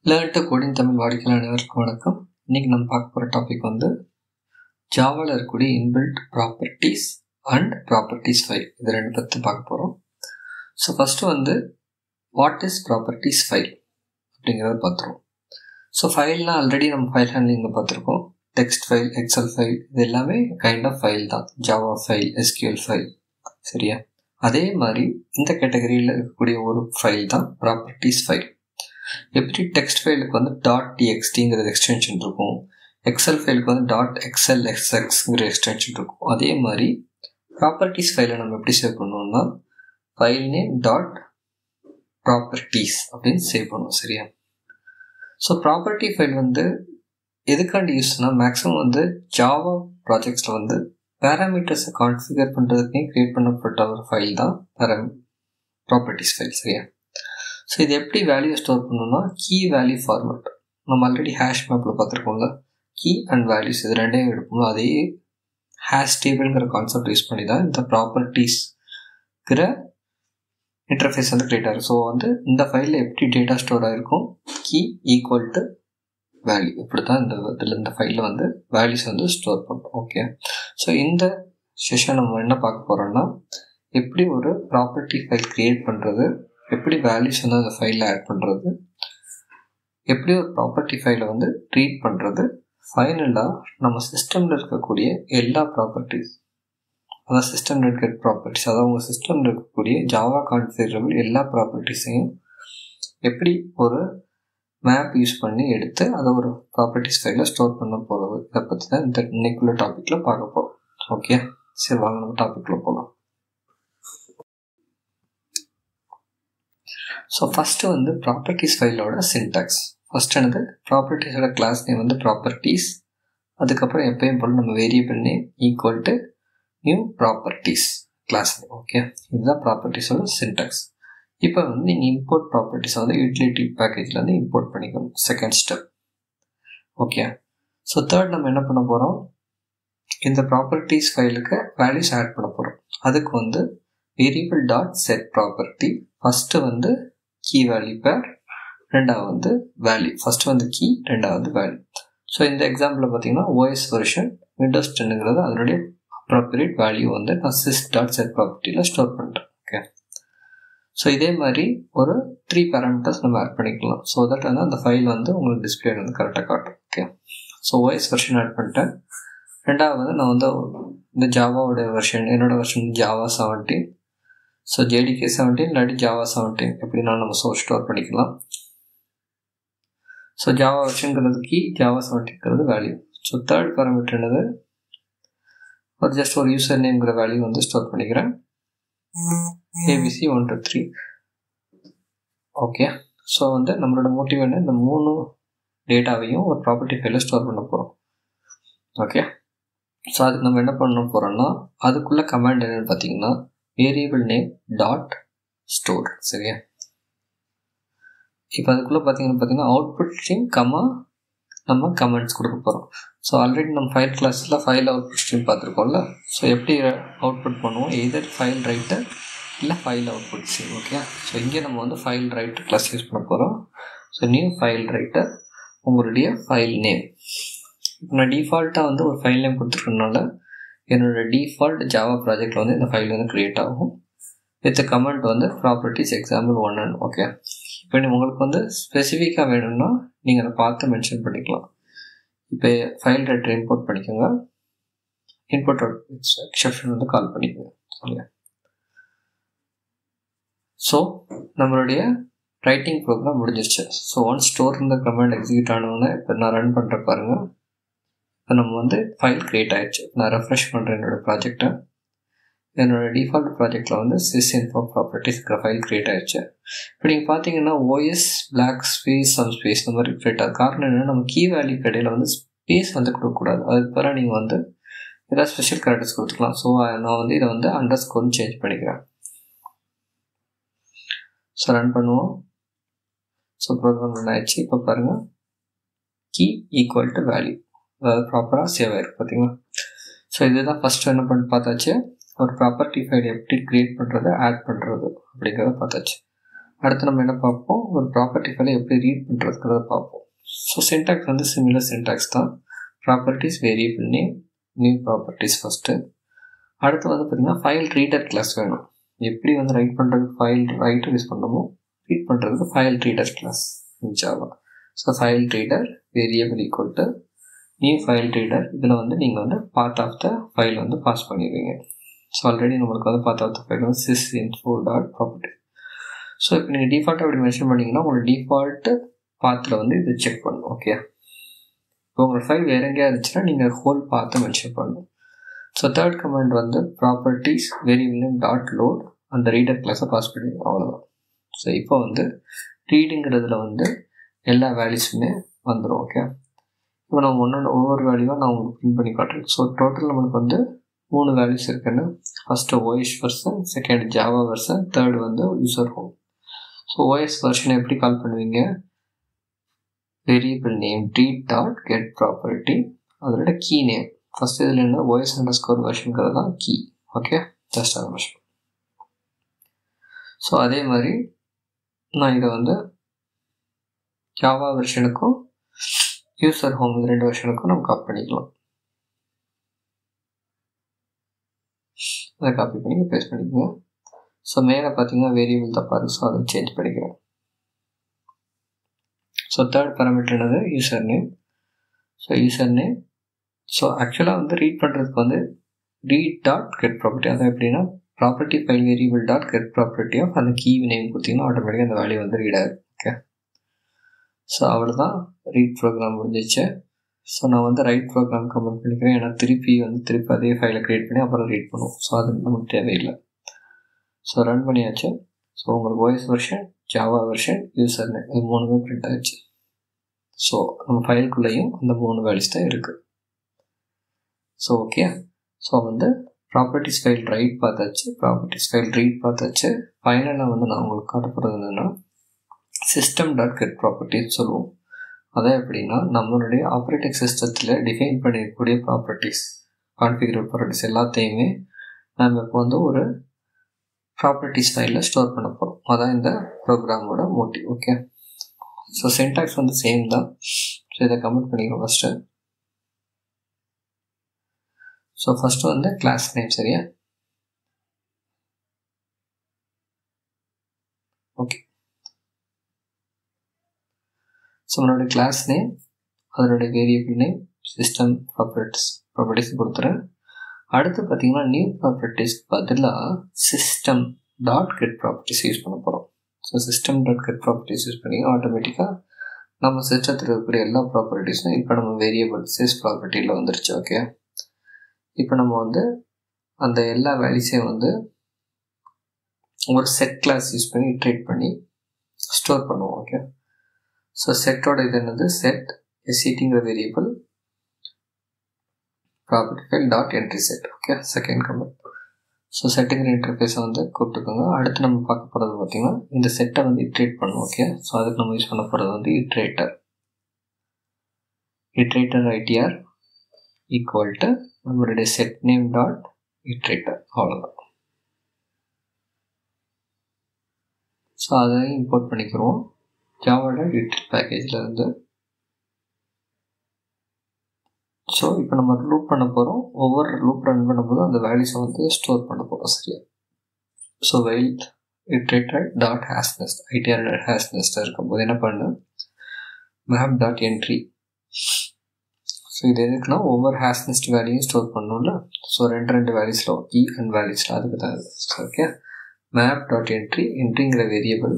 Learn to coding Tamil வாடிக்கையாளர் அனைவருக்கும் வணக்கம். இன்றைக்கி நம்ம பார்க்க போகிற டாபிக் வந்து ஜாவாவில் இருக்கக்கூடிய inbuilt properties and properties file, இது ரெண்டு பற்றி பார்க்க போகிறோம். ஸோ ஃபஸ்ட்டு வந்து வாட் இஸ் ப்ராப்பர்ட்டிஸ் ஃபைல் அப்படிங்கிறத பார்த்துருவோம். ஸோ ஃபைல்னால் ஆல்ரெடி நம்ம ஃபைல் ஹேண்ட்லிங்கில் பார்த்துருக்கோம். டெக்ஸ்ட் ஃபைல், எக்ஸல் ஃபைல், இது எல்லாமே கைண்ட் ஆஃப் ஃபைல் தான். ஜாவா ஃபைல், எஸ்கியூஎல் ஃபைல், சரியா? அதே மாதிரி இந்த கேட்டகரியில் இருக்கக்கூடிய ஒரு ஃபைல் தான் ப்ராப்பர்ட்டிஸ் ஃபைல். எப்படி டெக்ஸ்ட் ஃபைலுக்கு வந்து .txtங்கிறது எக்ஸ்டென்ஷன் இருக்கும், எக்ஸல் ஃபைலுக்கு வந்து .xlsxங்கிற எக்ஸ்டென்ஷன் இருக்கும். அதே மாதிரி ப்ராப்பர்ட்டிஸ் ஃபைலை நம்ம எப்படி சேவ் பண்ணுவோம்னா ஃபைல் நேம் .properties அப்படின்னு சேவ் பண்ணுவோம், சரியா? ஸோ ப்ராப்பர்ட்டி ஃபைல் வந்து எதுக்காண்டி யூஸ்னா மேக்ஸிமம் வந்து ஜாவா ப்ராஜெக்ட்ஸில் வந்து பேராமீட்டர்ஸை கான்ஃபிகர் பண்ணுறதுக்கே க்ரியேட் பண்ணப்பட்ட ஒரு ஃபைல் தான் ப்ராப்பர்ட்டிஸ் ஃபைல், சரியா? ஸோ இது எப்படி வேல்யூ ஸ்டோர் பண்ணணும்னா கீ வேல்யூ ஃபார்மேட். நம்ம ஆல்ரெடி ஹேஷ் மேப்பில் பார்த்துருக்கோம்ல, கீ அண்ட் வேல்யூஸ் இது ரெண்டையும் எடுப்போம். அதே ஹேஷ் டேபிள்ங்கிற கான்செப்ட் யூஸ் பண்ணி தான் இந்த ப்ராப்பர்ட்டிஸ்ங்கிற இன்டர்ஃபேஸ் வந்து க்ரியேட் ஆகும். ஸோ வந்து இந்த ஃபைலில் எப்படி டேட்டா ஸ்டோர் ஆகிருக்கும், கீ ஈக்குவல் டு வேல்யூ, இப்படி தான் இந்த ஃபைலில் வந்து வேல்யூஸ் வந்து ஸ்டோர் பண்ணுறோம். ஓகே, ஸோ இந்த செஷன் நம்ம என்ன பார்க்க போகிறோம்னா எப்படி ஒரு ப்ராப்பர்ட்டி ஃபைல் க்ரியேட் பண்ணுறது, எப்படி வேல்யூஸ் வந்து அந்த ஃபைலில் ஆட் பண்ணுறது, எப்படி ஒரு ப்ராப்பர்ட்டி ஃபைலை வந்து ட்ரீட் பண்ணுறது, ஃபைனலாக நம்ம சிஸ்டமில் இருக்கக்கூடிய எல்லா ப்ராப்பர்ட்டிஸ், அதான் சிஸ்டம் ரிலேட்டட் ப்ராப்பர்ட்டிஸ், அதாவது உங்கள் சிஸ்டமில் இருக்கக்கூடிய ஜாவா கான்ஃபிகரபிள் எல்லா ப்ராப்பர்ட்டிஸையும் எப்படி ஒரு மேப் யூஸ் பண்ணி எடுத்து அதை ஒரு ப்ராப்பர்ட்டிஸ் ஃபைலில் ஸ்டோர் பண்ண போகிறது, இதை பற்றி தான் இந்த இன்னைக்குள்ள டாப்பிக்கில் பார்க்க போகிறோம். ஓகே, சரி வாங்க நம்ம டாப்பிக்கில் போகலாம். ஸோ ஃபஸ்ட்டு வந்து ப்ராப்பர்ட்டிஸ் ஃபைலோட சின்டாக்ஸ். ஃபஸ்ட் என்னது, ப்ராப்பர்ட்டிஸோட கிளாஸ் நேம் வந்து ப்ராப்பர்ட்டிஸ், அதுக்கப்புறம் எப்பயும் போல் நம்ம variable name equal to new properties class name. Okay, இதுதான் ப்ராப்பர்ட்டிஸோட சின்டாக்ஸ். இப்போ வந்து நீங்கள் இம்போர்ட் ப்ராப்பர்ட்டிஸை வந்து யூட்டிலிட்டி பேக்கேஜில் வந்து இம்போர்ட் பண்ணிக்கணும், second step. Okay, so third நம்ம என்ன பண்ண போகிறோம், இந்த ப்ராப்பர்ட்டிஸ் ஃபைலுக்கு வேல்யூஸ் ஆட் பண்ண போகிறோம். அதுக்கு வந்து வேரியபிள் .set ப்ராப்பர்ட்டி, ஃபஸ்ட்டு வந்து கீ வேல்யூ பேர், ரெண்டாவது வந்து வேல்யூ, ஃபஸ்ட்டு வந்து கீ, ரெண்டாவது வேல்யூ. ஸோ இந்த எக்ஸாம்பிளில் பார்த்தீங்கன்னா OS வெர்ஷன் Windows 10ங்கிறது அதனுடைய அப்ராப்ரியேட் வேல்யூ வந்து நான் sys.set ப்ராப்பர்ட்டியில் ஸ்டோர் பண்ணுறேன். ஓகே, ஸோ இதே மாதிரி ஒரு 3 பேராமீட்டர்ஸ் நம்ம ஆட் பண்ணிக்கலாம். ஸோ தட் வந்து அந்த ஃபைல் வந்து உங்களுக்கு டிஸ்பிளே வந்து கரெக்டாக காட்டும். Okay, so OS version add பண்ணிட்டேன். ரெண்டாவது வந்து நான் வந்து இந்த ஜாவாவோட வெர்ஷன், என்னோட வெர்ஷன் ஜாவா 17, ஸோ JDK 17 இல்லாட்டி ஜாவா 17 எப்படினாலும் நம்ம ஸ்டோர் பண்ணிக்கலாம். ஸோ ஜாவா வெர்ஷன்ங்கிறது கீ, ஜாவா 17ங்கிறது வேல்யூ. ஸோ தேர்ட் பேராமீட்டர் என்னது, ஒரு ஜஸ்ட் ஒரு யூசர் நேம்ங்கிற வேல்யூ வந்து ஸ்டோர் பண்ணிக்கிறேன், ABC 1 2 3. ஓகே, ஸோ வந்து நம்மளோட மோட்டிவ் என்ன, இந்த 3 டேட்டாவையும் ஒரு ப்ராப்பர்ட்டி ஃபைலில் ஸ்டோர் பண்ண போகிறோம். ஓகே, ஸோ அதுக்கு நம்ம என்ன பண்ண போகிறோம்னா அதுக்குள்ளே கமாண்ட் என்னென்னு பார்த்தீங்கன்னா வேரியபிள் நேம் .store, சரியா? இப்போ அதுக்குள்ளே பார்த்தீங்கன்னா அவுட்புட் ஸ்ட்ரீம் நம்ம கமெண்ட்ஸ் கொடுக்க போகிறோம். ஸோ ஆல்ரெடி நம்ம ஃபைல் கிளாஸில் ஃபைல் அவுட்புட் ஸ்ட்ரீம் பார்த்துருக்கோம்ல. ஸோ எப்படி அவுட்புட் பண்ணுவோம், எதர் ஃபைல் ரைட்டர் இல்லை file output stream. Okay, so இங்கே நம்ம வந்து ஃபைல் ரைட்டர் கிளாஸ் யூஸ் பண்ண போகிறோம். ஸோ நியூ ஃபைல் ரைட்டர், உங்களுடைய ஃபைல் நேம். இப்போ நான் டிஃபால்ட்டாக வந்து ஒரு ஃபைல் நேம் கொடுத்துருக்கனால என்னோட டிஃபால்ட் ஜாவா ப்ராஜெக்டில் வந்து இந்த ஃபைல் வந்து க்ரியேட் ஆகும் வித் கமெண்ட் வந்து ப்ராப்பர்ட்டிஸ் எக்ஸாம்பிள் 1. ஓகே, இப்போ உங்களுக்கு வந்து ஸ்பெசிஃபிக்காக வேணும்னா நீங்கள் அதை பார்த்து மென்ஷன் பண்ணிக்கலாம். இப்போ ஃபைல் ரைட்டர் இம்போர்ட் பண்ணிக்கோங்க, இன்புட் எக்ஸெப்ஷன் வந்து கால் பண்ணிக்கோங்க, சரியா? ஸோ நம்மளுடைய ரைட்டிங் ப்ரோக்ராம் முடிஞ்சிருச்சு. ஸோ ஒன்ஸ் ஸ்டோர் இந்த கமெண்ட் எக்ஸிக்யூட் ஆனோடனே இப்போ நான் ரன் பண்ணுற பாருங்கள், இப்போ நம்ம வந்து ஃபைல் க்ரியேட் ஆகிடுச்சு. நான் ரெஃப்ரெஷ் பண்ணுறேன் என்னோடய ப்ராஜெக்டை. என்னோடய டிஃபால்ட் ப்ராஜெக்டில் வந்து sysinfo ப்ராப்பர்ட்டிஸ்ங்கிற ஃபைல் க்ரியேட் ஆகிடுச்சு. இப்போ நீங்கள் பார்த்தீங்கன்னா OS black space some space இந்த மாதிரி க்ரியேட் ஆகுது. காரணம் என்னென்னா நம்ம கீ வேல்யூ கடையில் வந்து ஸ்பேஸ் வந்து கொடுக்கக்கூடாது. அதுக்கு பிறகு நீங்கள் வந்து ஏதாவது ஸ்பெஷல் கேரக்டர்ஸ் கொடுத்துக்கலாம். ஸோ நான் வந்து இதை வந்து அண்டர்ஸ்கோர்னு சேஞ்ச் பண்ணிக்கிறேன். ஸோ ரன் பண்ணுவோம். ஸோ ப்ரோக்ராம் ரன் ஆகிடுச்சு. இப்போ பாருங்கள், கீ ஈக்குவல் டு வேல்யூ, அதாவது ப்ராப்பராக சேவ் ஆகிருக்கு, பார்த்தீங்களா? ஸோ இதுதான் ஃபஸ்ட்டு என்ன பண்ணி பார்த்தாச்சு, ஒரு ப்ராப்பர்ட்டி ஃபைல் எப்படி க்ரியேட் பண்ணுறது, ஆட் பண்ணுறது அப்படிங்கிறத பார்த்தாச்சு. அடுத்து நம்ம என்ன பார்ப்போம், ஒரு ப்ராப்பர்ட்டி ஃபைலை எப்படி ரீட் பண்ணுறதுங்கிறத பார்ப்போம். ஸோ சின்டாக்ஸ் வந்து சிமிலர் சின்டாக்ஸ் தான். Properties, variable name, new properties first. அடுத்து வந்து பார்த்திங்கன்னா ஃபைல் ரீடர் கிளாஸ் வேணும். எப்படி வந்து ரைட் பண்ணுறதுக்கு ஃபைல் ரைட்டர் யூஸ் பண்ணணுமோ ரீட் பண்ணுறதுக்கு file reader class Java. So file reader variable equal to new file reader. இதில் வந்து நீங்கள் வந்து பார்ட் ஆஃப் த ஃபைல் வந்து பாஸ் பண்ணிடுவீங்க. ஸோ ஆல்ரெடி நம்மளுக்கு வந்து பார்ட் ஆஃப் த ஃபைல் வந்து sysinfo.property. ஸோ இப்போ நீங்கள் டிஃபால்ட்டாக அப்படி மென்ஷன் பண்ணிங்கன்னா உங்களோட டிஃபால்ட்டு பாத்தில் வந்து இது செக் பண்ணணும். ஓகே, இப்போ உங்கள் ஃபைல் வேறு எங்கேயா இருந்துச்சுன்னா நீங்கள் ஹோல் பாத்தை மென்ஷன் பண்ணணும். ஸோ தேர்ட் கமாண்ட் வந்து properties variable name dot load அந்த ரீடர் கிளாஸை பாஸ் பண்ணிடுவோம், அவ்வளோதான். ஸோ இப்போ வந்து ரீடுங்கிறதுல வந்து எல்லா வேல்யூஸுமே வந்துடும். ஓகே, இப்போ நம்ம ஒவ்வொரு வேல்யூவாக நான் உங்களுக்கு பிரிண்ட் பண்ணி காட்டுறேன். ஸோ டோட்டல் நம்மளுக்கு வந்து 3 வேல்யூஸ் இருக்குன்னு. First OS version, second Java version, third வந்து யூசர் ஹோம். ஸோ OS வெர்ஷனை எப்படி கால் பண்ணுவீங்க, variable name read dot get property, அதோட கீ நேம் ஃபஸ்ட் இதில் என்ன OS_ வெர்ஷனுங்கிறது தான் கீ. ஓகே, ஜஸ்ட் அது வெர்ஷன். ஸோ அதே மாதிரி நான் இதை வந்து ஜாவா வெர்ஷனுக்கும் யூசர் ஹோம் இது 2 வெர்ஷனுக்கும் நம்ம காப்பி பண்ணிக்கலாம். அதை காப்பி பண்ணி பேஸ்ட் பண்ணிக்கோங்க. ஸோ மேலே பார்த்தீங்கன்னா வேரியபிள் தப்பாக இருக்குது, ஸோ அதை சேஞ்ச் பண்ணிக்கிறேன். ஸோ தேர்ட் பேராமீட்டர் என்னது, user name. So user name, so ஆக்சுவலாக வந்து ரீட் பண்ணுறதுக்கு வந்து ரீட் டாட் கெட் ப்ராப்பர்ட்டி, அது எப்படின்னா property file variable dot get property of அந்த கீ நேம் கொடுத்தீங்கன்னா ஆட்டோமேட்டிக்காக அந்த வேல்யூ வந்து ரீட் ஆகும். ஓகே, ஸோ அவ்வளோதான், ரீட் ப்ரோக்ராம் முடிஞ்சிச்சு. ஸோ நான் வந்து ரைட் ப்ரோக்ராம் கமெண்ட் பண்ணிக்கிறேன், ஏன்னா திருப்பி அதே ஃபைலை க்ரியேட் பண்ணி அப்புறம் ரீட் பண்ணுவோம். ஸோ அது நமக்கு தேவையில்லை. ஸோ ரன் பண்ணியாச்சு. ஸோ உங்களுக்கு OS version, Java version, user name இது 3மே பிரிண்ட் ஆகிடுச்சு. ஸோ நம்ம ஃபைலுக்குள்ளேயும் அந்த 3 வேல்யூஸ் தான் இருக்குது. ஸோ ஓகே, ஸோ வந்து ப்ராப்பர்ட்டிஸ் ஃபைல் ரைட் பார்த்தாச்சு, ப்ராப்பர்ட்டிஸ் ஃபைல் ரீட் பார்த்தாச்சு. ஃபைனலாக வந்து நான் உங்களுக்கு காட்ட போகிறது என்னென்னா system.getProperties சொல்லுவோம். அதான் எப்படின்னா நம்மளுடைய ஆப்ரேட்டிங் சிஸ்டத்தில் டிஃபைன் பண்ணியிருக்கக்கூடிய ப்ராப்பர்ட்டிஸ், கான்ஃபிகரபிள் ப்ராப்பர்ட்டிஸ் எல்லாத்தையுமே நம்ம இப்போ வந்து ஒரு ப்ராப்பர்ட்டிஸ் ஃபைலில் ஸ்டோர் பண்ண போகிறோம். அதான் இந்த ப்ரோக்ராமோட மோட்டிவ். ஓகே, ஸோ சின்டாக்ஸ் வந்து சேம் தான். ஸோ இதை கமெண்ட் பண்ணிக்கிறோம் ஃபஸ்ட்டு. ஸோ ஃபஸ்ட்டு வந்து கிளாஸ் நேம், சரியா? ஓகே, ஸோ நம்மளோட கிளாஸ் நேம், அதனுடைய வேரியபிள் நேம், சிஸ்டம் ப்ராப்பர்ட்டிஸ் கொடுத்துறேன். அடுத்து பார்த்தீங்கன்னா நியூ ப்ராப்பர்ட்டிஸ்க்கு பதிலாக system dot get properties use பண்ண போகிறோம். So system dot get properties use பண்ணி ஆட்டோமேட்டிக்காக நம்ம சிஸ்டத்தில் இருக்கக்கூடிய எல்லா ப்ராப்பர்ட்டிஸும் இப்போ நம்ம வேரியபிள் சிஸ் ப்ராப்பர்ட்டியில் வந்துருச்சு. ஓகே, இப்போ நம்ம வந்து அந்த எல்லா வேல்யூஸையும் வந்து ஒரு செட் கிளாஸ் யூஸ் பண்ணி இட்ரேட் பண்ணி ஸ்டோர் பண்ணுவோம். ஓகே, ஸோ செட்டோட இது என்னது, செட் SETங்கிற variable property file dot entry set. Okay, second comment. So செட்டுங்கிற இன்டர்ஃபேஸை வந்து கூப்பிட்டுக்கோங்க. அடுத்து நம்ம பார்க்க போகிறது பார்த்திங்கன்னா இந்த செட்டை வந்து இட்ரேட் பண்ணுவோம். ஓகே, ஸோ அதுக்கு நம்ம யூஸ் பண்ண போகிறது வந்து இட்ரேட்டர் ITR ஈக்குவல் டு நம்மளுடைய செட் நேம் டாட் இட்ரேட்டர், அவ்வளோதான். ஸோ அதை இம்போர்ட் பண்ணிக்கிறோம் ஜாவாட இட்ரேட் பேக்கேஜில் இருந்து. ஸோ இப்போ நம்ம லூப் பண்ண போகிறோம். ஒவ்வொரு லூப் ரன் பண்ணும்போது அந்த வேல்யூஸை வந்து ஸ்டோர் பண்ண போகிறோம், சரியா? So while iterator dot has next ITR dot has நெஸ்ட்டாக இருக்கும்போது என்ன பண்ணு, மேப் டாட் என்ட்ரி. ஸோ இது எதுக்குன்னா ஒவ்வொரு ஹேஷ் நெஸ்ட் வேல்யூயும் ஸ்டோர் பண்ணணும்ல. ஸோ ரெண்டு வேல்யூஸில் கீ அண்ட் வேல்யூஸில் அதுக்கு தான். ஓகே, மேப் டாட் என்ட்ரிங்கிற வேரியபிள்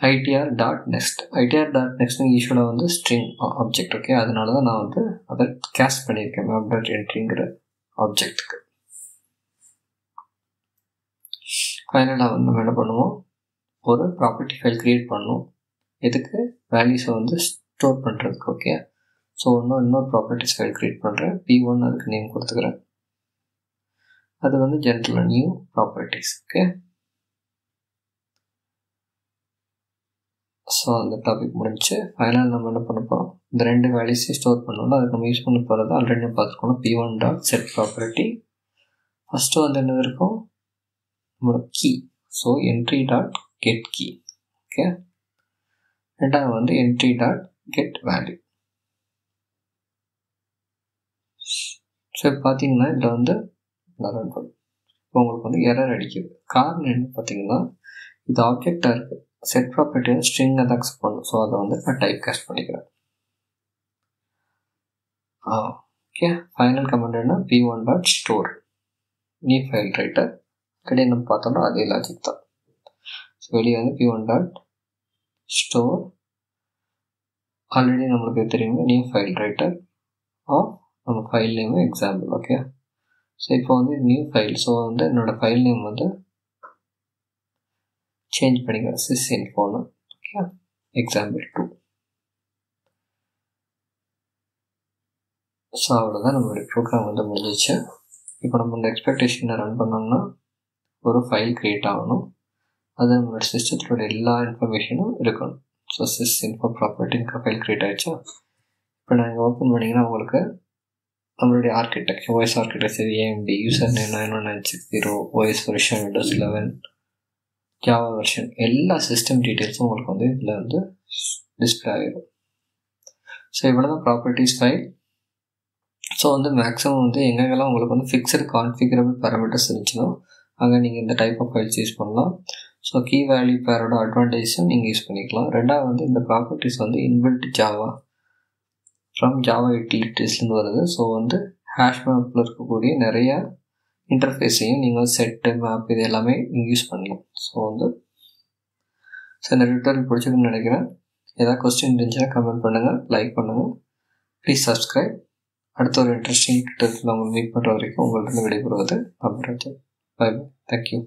ITR டாட் நெக்ஸ்ட் யூஸ்வலாக வந்து ஸ்ட்ரிங் ஆப்ஜெக்ட். ஓகே, அதனால தான் நான் வந்து அதை கேஸ்ட் பண்ணியிருக்கேன் மேப் டாட் என்ட்ரிங்கிற ஆப்ஜெக்ட்டுக்கு. ஃபைனலாக வந்து நம்ம என்ன பண்ணுவோம், ஒரு ப்ராப்பர்ட்டி ஃபைல் க்ரியேட் பண்ணணும். எதுக்கு, வேல்யூஸை வந்து ஸ்டோர் பண்ணுறதுக்கு. ஓகே, ஸோ இன்னொரு ப்ராப்பர்ட்டிஸ் ஃபைல் க்ரியேட் பண்ணுறேன். P1 அதுக்கு நேம் கொடுத்துக்கிறேன். அது வந்து ஜென்ரலாக நியூ ப்ராப்பர்ட்டிஸ். ஓகே, ஸோ அந்த டாபிக் முடிஞ்சு ஃபைனல் நம்ம என்ன பண்ண போகிறோம், இந்த 2 வேல்யூஸையும் ஸ்டோர் பண்ணோம்னா அதுக்கு நம்ம யூஸ் பண்ண போகிறது ஆல்ரெடி பார்த்துக்கணும் P1 dot set property. First வந்து என்ன இருக்கும், நம்மளோட key. So entry dot get key. Okay, ரெண்டாவது வந்து entry dot get value. So பார்த்தீங்கன்னா இதில் வந்து ரன் பண்ணும். இப்போ உங்களுக்கு வந்து எரர் அடிக்குது. காரணம் என்ன பார்த்தீங்கன்னா, இது ஆப்ஜெக்டாக இருக்குது. செட் ப்ராப்பர்ட்டி வந்து ஸ்ட்ரிங்கை தான் அக்செப்ட் பண்ணும். ஸோ அதை வந்து நான் டைப் காஸ்ட் பண்ணிக்கிறேன். ஓகே, ஃபைனல் கமெண்ட் என்ன, p1 dot store new file writer. கிடையாது நம்ம பார்த்தோம்னா அதே லாஜிக் தான். ஸோ வெளியே வந்து p1 டாட் ஸ்டோர், ஆல்ரெடி நம்மளுக்கு தெரியும் நியூ ஃபைல் ரைட்டர் ஆஃப் நம்ம file name example. Okay, so இப்போ வந்து நியூ ஃபைல். ஸோ வந்து என்னோடய ஃபைல் நேம் வந்து சேஞ்ச் பண்ணிக்கிறேன், sysinfoன்னு. Okay, example2. ஸோ அவ்வளோதான், நம்மளுடைய ப்ரோக்ராம் வந்து முடிஞ்சிச்சு. இப்போ நம்ம இந்த எக்ஸ்பெக்டேஷனை ரன் பண்ணோம்னா ஒரு ஃபைல் க்ரியேட் ஆகணும். அது நம்மளோட சிஸ்டத்தோட எல்லா இன்ஃபர்மேஷனும் இருக்கணும். ஸோ sysinfo ப்ராப்பர்ட்டிங்கிற ஃபைல் க்ரியேட் ஆகிடுச்சா. இப்போ நாங்கள் ஓப்பன் பண்ணிங்கன்னா உங்களுக்கு நம்மளுடைய architect, OS architecture, AMD, user name 91960, OS version Windows 11, Java version, எல்லா சிஸ்டம் டீட்டெயில்ஸும் உங்களுக்கு வந்து இதில் வந்து டிஸ்பிளே ஆகிடும். ஸோ இவ்வளோ தான் ப்ராப்பர்ட்டிஸ் ஃபைல். ஸோ வந்து மேக்ஸிமம் வந்து எங்கெங்கெல்லாம் உங்களுக்கு வந்து ஃபிக்ஸட் கான்ஃபிகரபிள் பேராமீட்டர்ஸ் இருந்துச்சுன்னா அங்கே நீங்கள் இந்த டைப் ஆஃப் ஃபைல்ஸ் யூஸ் பண்ணலாம். ஸோ கீ வேல்யூ பேரோட அட்வான்டேஜஸும் நீங்கள் யூஸ் பண்ணிக்கலாம். ரெண்டாவது வந்து இந்த ப்ராப்பர்ட்டிஸ் வந்து இன்பில்ட் ஜாவா ஃப்ரம் ஜாவா யூட்டிலிட்டிஸ்லேருந்து வருது. ஸோ வந்து ஹேஷ் மேப்பில் இருக்கக்கூடிய நிறையா இன்டர்ஃபேஸையும் நீங்கள் செட்டு மேப் இது எல்லாமே நீங்கள் யூஸ் பண்ணலாம். ஸோ வந்து இந்த ட்யூட்டோரியல் பிடிச்சிருக்குன்னு நினைக்கிறேன். ஏதாவது கொஸ்டின் இருந்துச்சுன்னா கமெண்ட் பண்ணுங்கள், லைக் பண்ணுங்கள், ப்ளீஸ் சப்ஸ்கிரைப். அடுத்த ஒரு இன்ட்ரெஸ்டிங் ட்யூட்டோரியல் உங்களை மீட் பண்ணுற வரைக்கும் உங்கள்கிட்ட விடைபெறுவது அபிராஜன். By by, thank you.